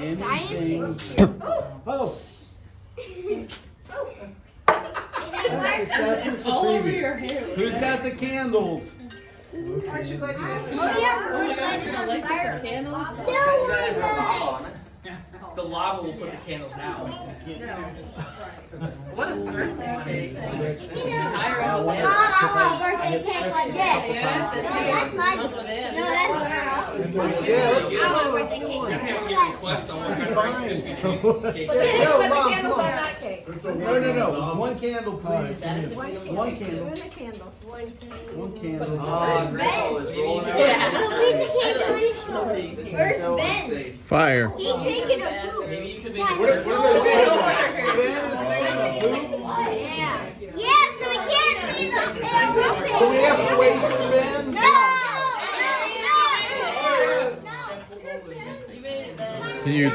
Anything. Oh. That's just for All over preview. your hair. Who's got the candles? Aren't you glad you did? Oh my God, you're gonna light the candles? The lava will put the candles out. What a birthday cake. I want a birthday cake like this. Yeah, That's mine. No, that's Yeah, I want a birthday cake. We're gonna have to get requests on what kind of Rice Krispie cake. Yo, Put the Mom, candles come on on. that cake. No. One candle, please. One candle. Doing a candle. One candle. Oh, Grandpa is rolling out. Yeah. Go read the candle in the store. Where's Ben? Fire. He's taking a poop. Maybe you could make Yeah. it. Ben is taking a poop. Yeah. Yeah, so we can't see the air Do we have to wait for Ben? No! You made it, Ben. Can you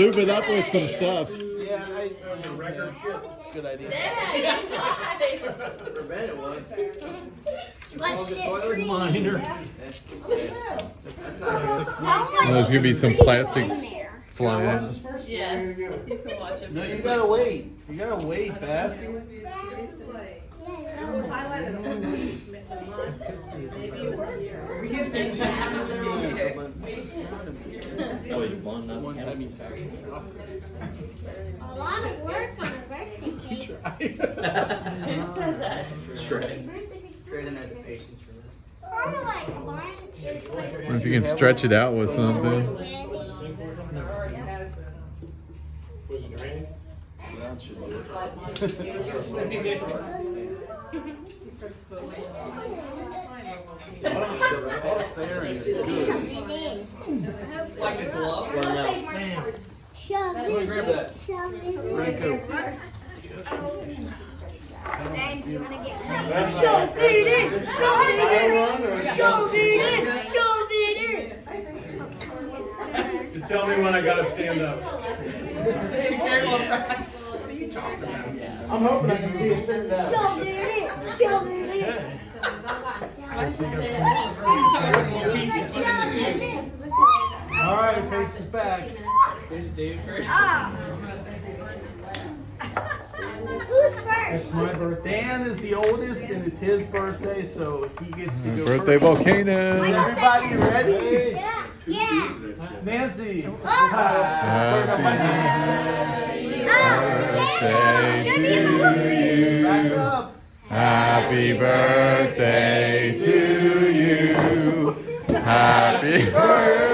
lube it up with some stuff? Yeah, record shit. That's a good idea. For Ben it was. Let's get green. Minor. There's gonna be some plastics flying. Yes. You can watch it. No, you gotta wait. You gotta wait, Beth. A lot of work on a birthday cake. Who said that? Shred. Shred didn't have the patience for this. Sort of like orange. Or if you can stretch it out with something. Like a glove. Shove Let me grab that. Shove Shove it in! Shove it in! Shove it in! Tell me when I gotta stand up. I'm hoping I can see it sit down. Shove it in! Shove it in! All right, face it back. There's Dave first. Who's first? It's my birthday. Dan is the oldest, and it's his birthday, so he gets to go Birthday first. volcano. Is everybody ready? Yeah. Yeah. Nancy. Happy birthday to Back you. up. Happy birthday to you. Happy birthday.